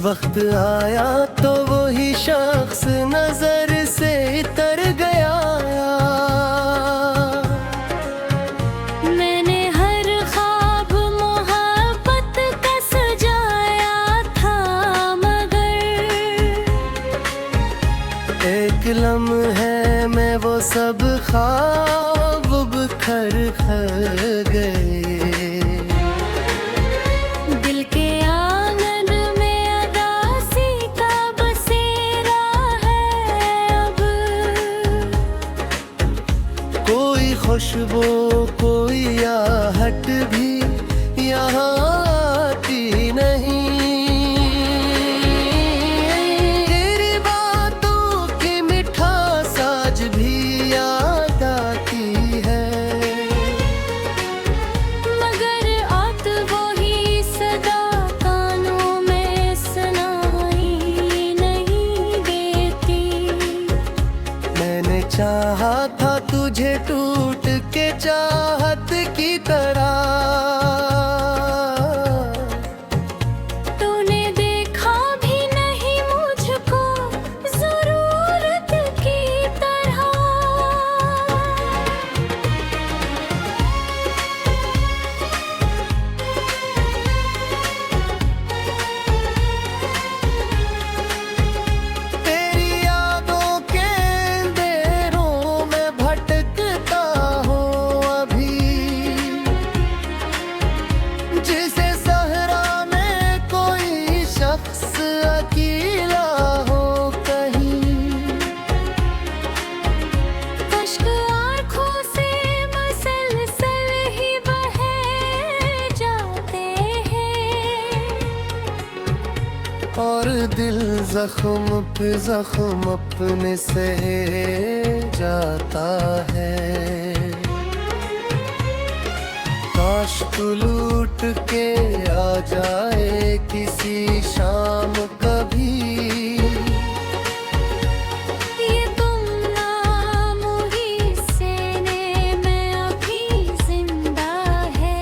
वक्त आया तो वही शख्स नजर से तर गया। मैंने हर ख्वाब मोहब्बत का सजाया था, मगर एक लम्हे में वो सब ख्वाब बिखर गए। दिल के आंगन में अदासी का बसेरा है अब। कोई खुशबू कोई आहट भी यहाँ आती नहीं। तेरी बातों की मिठास आज भी याद आती है, मगर आत वही सदा कानों में सुनाई नहीं देती। मैंने चाहा था तुझे टूट के चाहत की तरह। तूने देखा भी नहीं मुझको जरूरत की तरह। तेरी यादों के अंधेरों में भटकता हूँ अभी, जिसे सहरा में कोई शख्स अकेला हो कहीं। अश्क आँखों से मसलसल ही बहे जाते हैं, और दिल जख्म पे जख्म अपने सहे जाता है। काश तू लूट के आ जाए किसी शाम कभी। ये गुमनाम ही सीने में अभी जिंदा है।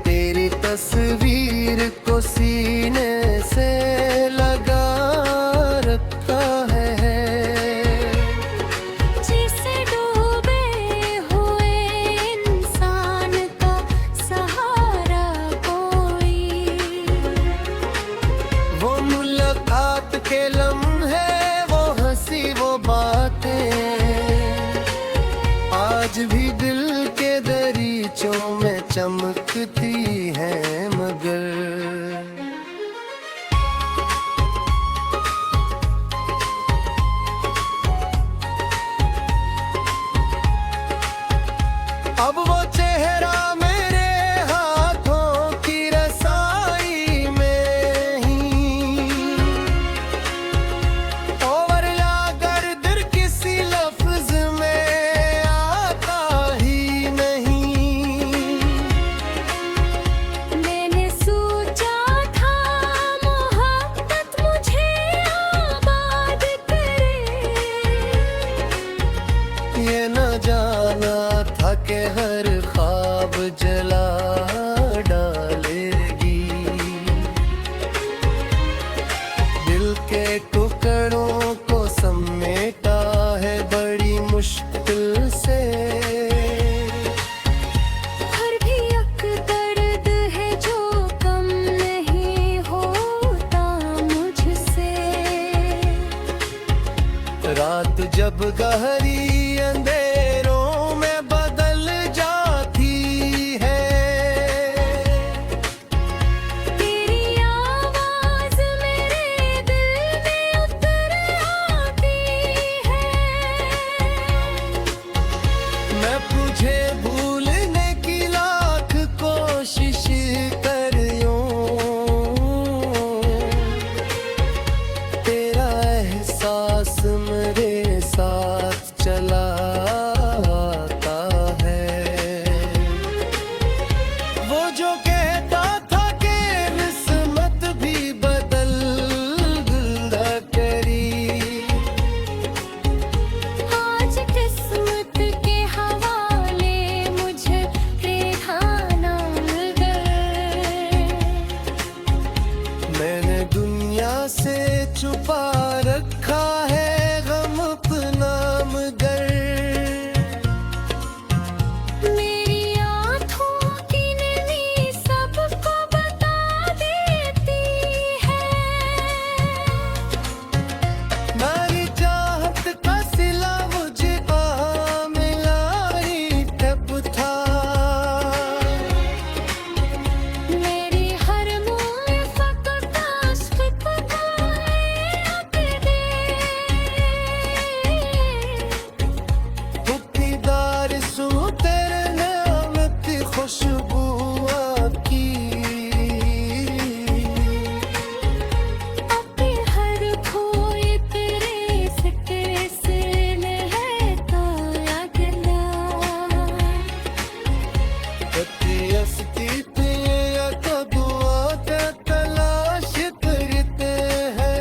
तेरी तस्वीर को सीने से लगा रखा है, जिसे डूबे हुए इंसान का सहारा कोई। वो मुलाकात के लम्हे, वो हंसी वो बातें आज भी दिल के दरीचों में चमकती हैं, मगर अब वो चेहरा मेरे हाथों की रसाई में ही और या गर्दर किसी लफ्ज में आता ही नहीं। मैंने सोचा था मोहब्बत मुझे आबाद करे, ये न जाना था कि हर ख्वाब जला डालेगी। दिल के टुकड़ों को समेटा है बड़ी मुश्किल से, फिर भी एक दर्द है जो कम नहीं होता मुझसे। रात जब गहरी अंधेरों में बदल जाती है, तेरी आवाज मेरे दिल में उतर आती है। मैं तुझे भूलने की लाख कोशिश करूं, तेरा एहसास मेरे साथ चला आता है। वो जो कहता था कि किस्मत भी बदल करी, आज किस्मत के हवा खुशबू की अपने हर खोए तेरे सिक्के से लहता अगला असती पे कब आते तलाश करते हैं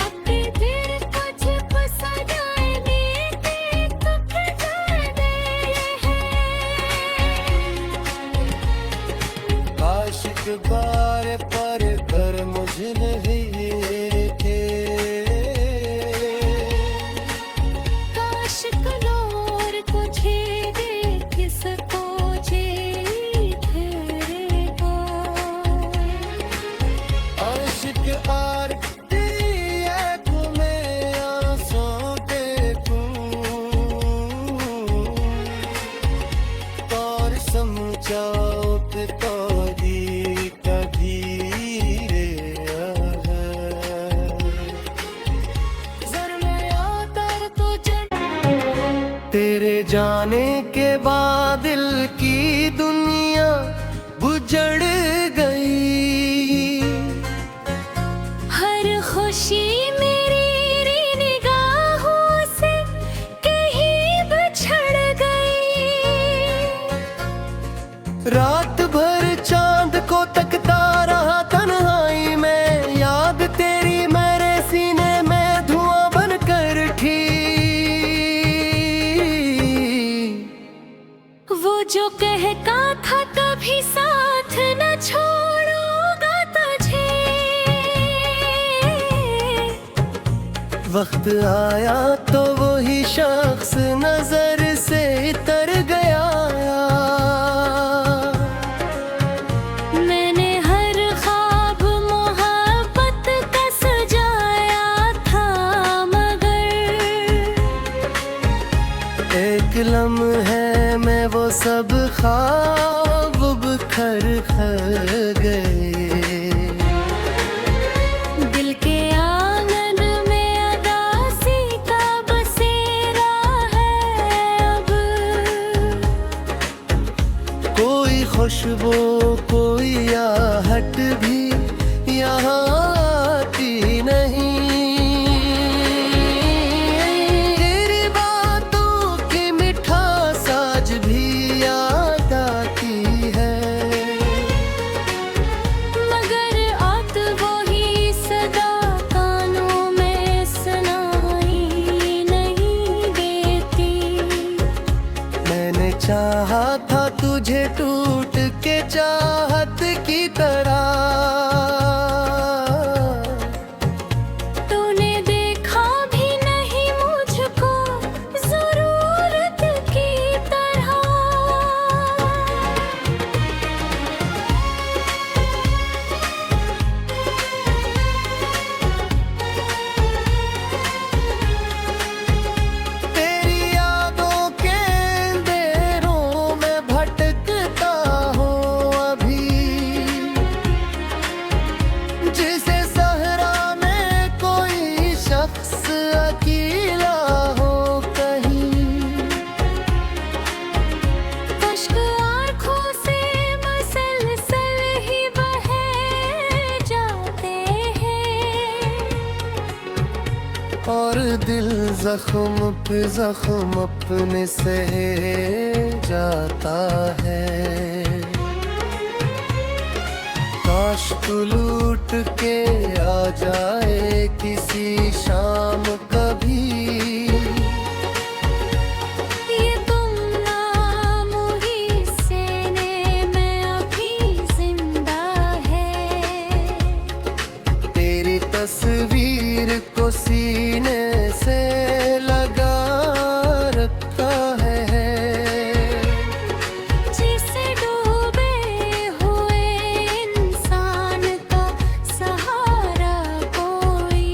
अपने दिल को जब सजाने के तक जाने हैं आशिक बार पर कर मुझे नहीं थे काश कलोर तुझे देख सको जे ठहरेगा आशिक आर को मैं आंसू देखूं और समझाओ कि तोरी कभी रे तेरे जाने के बाद दिल की दुनिया बुझड़ गई हर खुशी मेरी निगाहों से कहीं बिछड़ गई रात भर चांद को तकता रहा तन्हाई में याद तेरी मेरे सीने में धुआं बनकर थी वो जो कहता था कभी साथ न छोड़ूंगा तुझे वक्त आया तो वही शख्स नजर से तर गया मैंने हर ख्वाब मोहब्बत का सजाया था मगर एक लम्हे में वो सब ख्वाब बिखर गए दिल के आंगन में अदासी का बसेरा है अब कोई खुशबू कोई आहट भी यहाँ आती नहीं तेरी बातों की मिठास आज भी याद आती है मगर आत वही सदा कानों में सुनाई नहीं देती मैंने चाहा था तुझे टूट के चाहत की तरह तूने देखा भी नहीं मुझको जरूरत की तरह तेरी यादों के अंधेरों में भटकता हूँ अभी जिसे सहरा में कोई शख्स अकेला हो कहीं अश्क आँखों से मसलसल ही बहे जाते हैं और दिल जख्म पे जख्म अपने सहे जाता है काश तू लूट के आ जाए किसी शाम कभी ये तुम नाम ही सेने में अभी जिंदा है तेरी तस्वीर को सीने से लगा रखा है जिसे डूबे हुए इंसान का सहारा कोई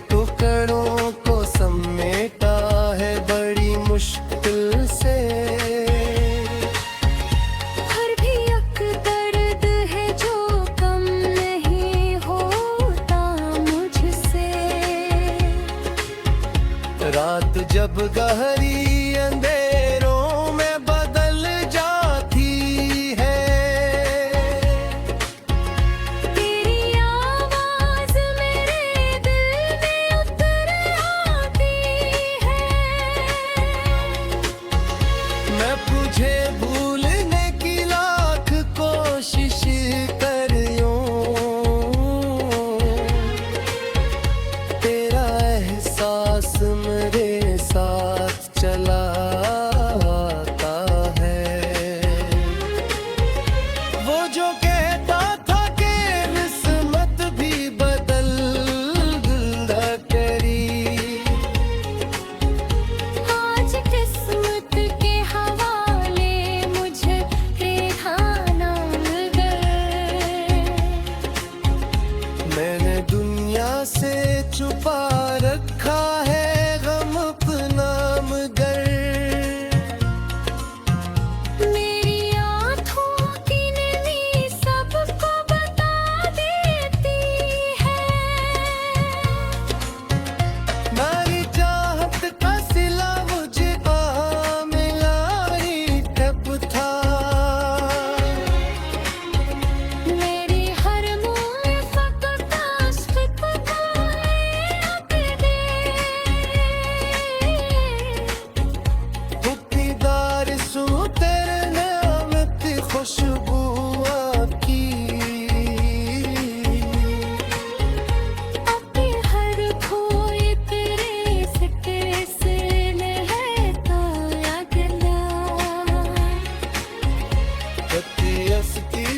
टुकड़ों को समेटा है बड़ी मुश्किल से। फिर भी एक दर्द है जो कम नहीं होता मुझसे। रात जब गहरी अंधेरों में बदल जाती है, तेरी आवाज मेरे दिल में उतर आती है। मैं तुझे भूलने की लाख कोशिश करूं, तेरा एहसास मेरे साथ चला आता है। वो जो कहता था कि किस्मत भी बदल करी, आज किस्मत के हवाले मुझे रहना गए। मैंने दुनिया से छुपा रखा है गम अपना मगर। मेरी आँखों की नमी सबको बता देती है। मेरी चाहत का सिला मुझे मिला ही कब था। मेरी हर मुँह में फकत आशिक का अक़ीदे। हुक्मदार सू तेरे नेमत खुशबू की। अपने हर खोए तेरे सिक्के से लहता अगला। बतियस की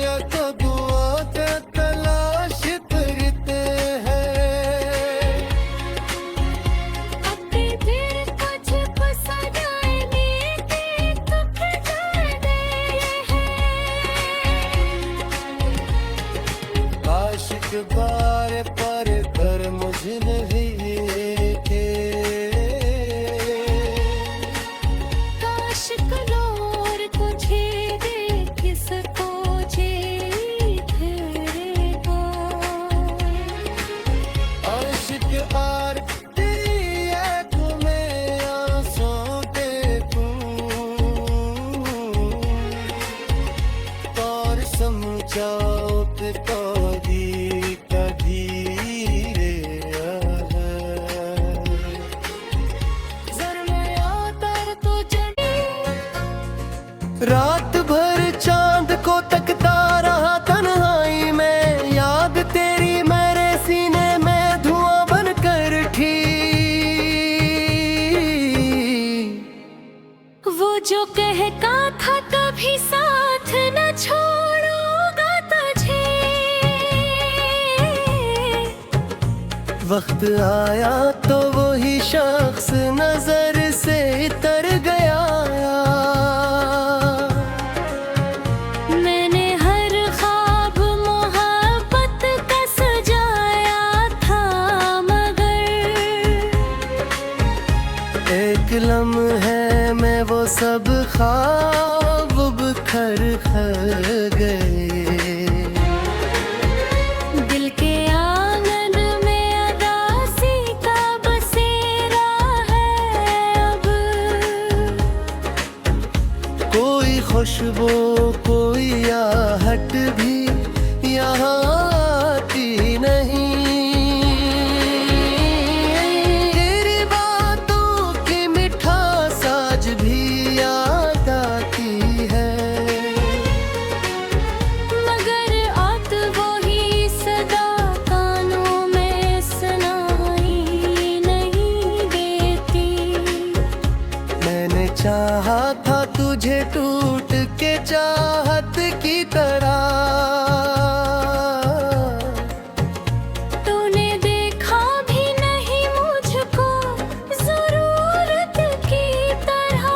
या कबुआ ते तलाश करते हैं। अपने दिल को छुप सजाने के तुक जाने हैं। आशिक बार पर कर मुझे नहीं देखे। काश कलोर तुझे देख सको जीत रहेगा। आशिक आर तेरी आँखों में आंसू देखूं और समझाओ कि कभी कभी रे रात भर चांद को तकता रहा तन्हाई में, याद तेरी मेरे सीने में धुआं बनकर थी। वो जो कहता था कभी साथ न छोड़ूंगा तुझे। वक्त आया तो वही शख्स नजर से तर गया। मैंने हर ख्वाब मोहब्बत का सजाया था मगर। एक लम्हे में वो सब ख्वाब बिखर गए। दिल के आंगन में अदासी का बसेरा है अब। कोई खुशबू कोई आहट भी यहाँ आती नहीं। तेरी बातों की मिठास आज भी याद आती है। मगर आत वही सदा कानों में सुनाई नहीं देती। मैंने चाहा था तुझे टूट के चाहत की तरह। तूने देखा भी नहीं मुझको जरूरत की तरह।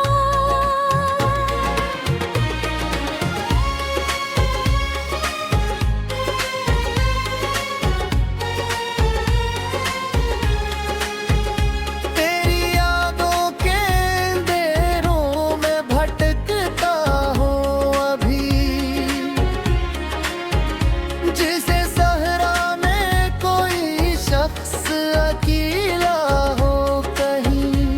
अकेला हो कहीं।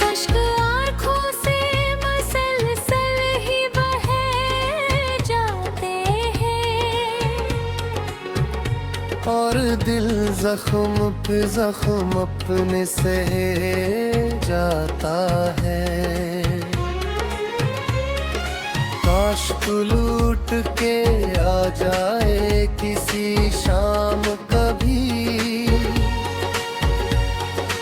अश्क आँखों से मसलसल ही बहे जाते हैं, और दिल जख्म पे जख्म अपने सहे जाता है। काश तू लूट के आ जाए किसी शाम कभी।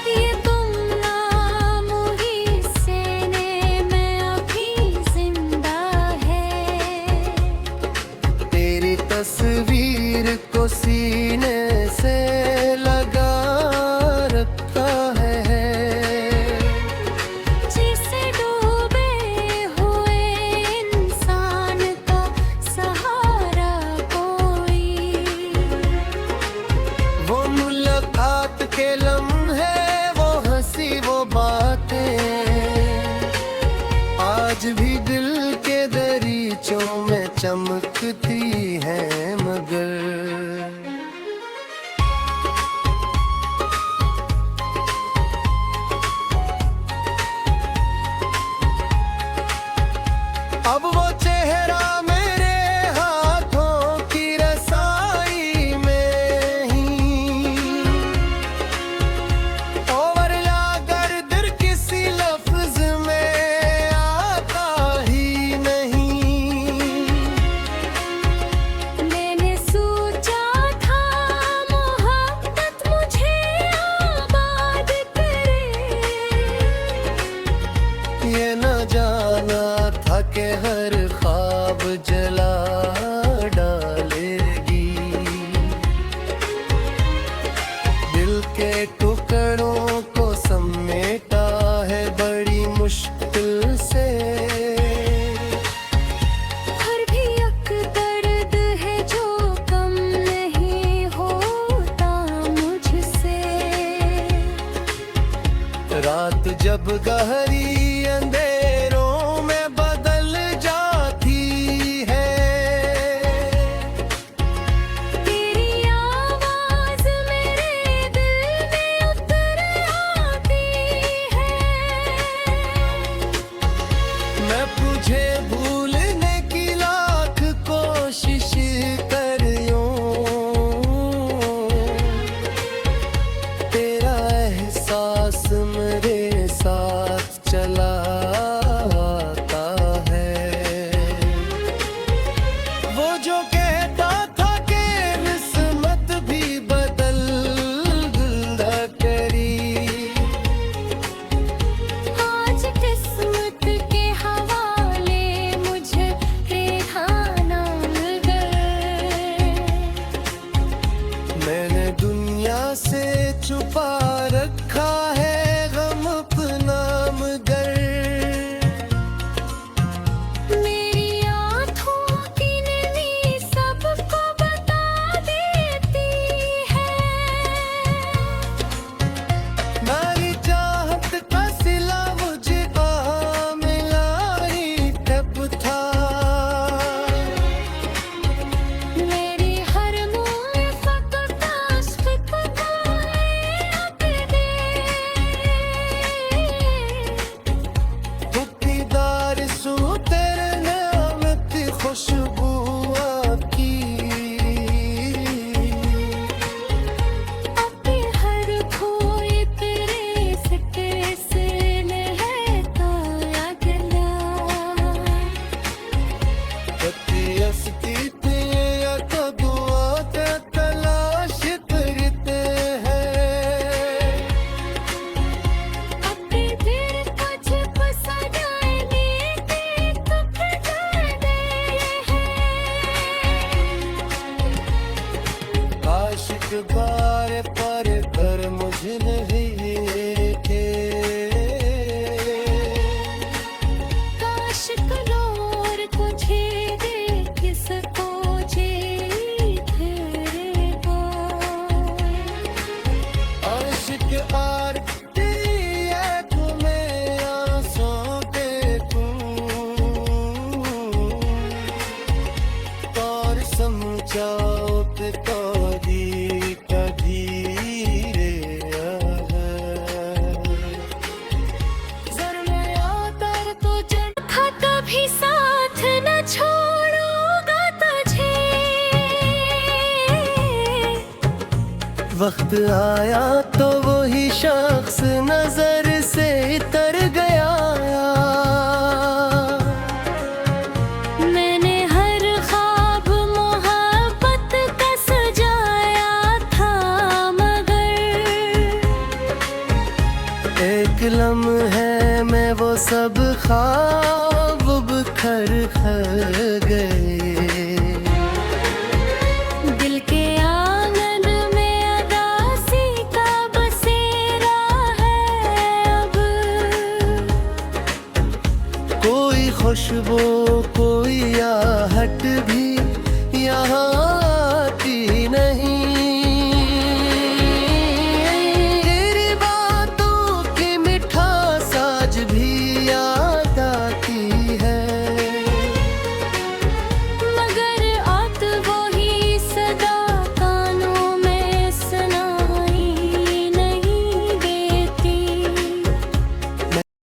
ये गुमनाम हुई सीने में अभी जिंदा है, तेरी तस्वीर को सीने से लगा रखा है। जिसे डूबे हुए इंसान का सहारा कोई। वो मुलाकात के लम्हे, वो हंसी वो बातें आज भी दिल के दरीचों में चमकती हैं मगर। अब वो चेहरा मेरे हाथों की रसाई में ही ओवरला गर्दर किसी लफ्ज में आता ही नहीं। मैंने सोचा था मोहब्बत मुझे आबाद करे, ये न जाना था कि हर ख्वाब जला डालेगी। दिल के टुकड़ों को समेटा है बड़ी मुश्किल से। फिर भी एक दर्द है जो कम नहीं होता मुझसे। रात जब गहरी अंधेरों में बदल जाती है, तेरी आवाज मेरे दिल में उतर आती है। मैं तुझे भूलने की लाख कोशिश करूं, तेरा एहसास मेरे साथ चला आता है। वो जो कहता था कि किस्मत भी बदल करी, आज किस्मत के हवाले मुझे रेहाना मिल गए। मैंने दुनिया से छुपा रखा है गम अपना मगर। मेरी आँखों की नमी सबको बता देती है। मेरी चाहत का सिला मुझे आ मिला ही तब था। मेरी हर मुँह में फकत आशिक का है अब दे। हुक्कीदार सू तेरे नामत खुशबू की। अपने हर खोए तेरे सिक्के से लहता अगला। असती या कदुआ ते तलाश करते हैं। अपने दिल को छिप सजाने के तुक जाने हैं। आशिक बार पर कर मुझे नहीं थे। काश कलोर तुझे देख किसको जीत रे बोल। आशिक आरती है तुम्हें आंसू देखूं, और समझाओ कि कौदी का वक्त आया तो वही शख्स नजर से तर गया। मैंने हर ख्वाब मोहब्बत का सजाया था, मगर एक लम्हे में वो सब ख्वाब बिखर गए। दिल के आंगन में अदासी का बसेरा है अब। कोई खुशबू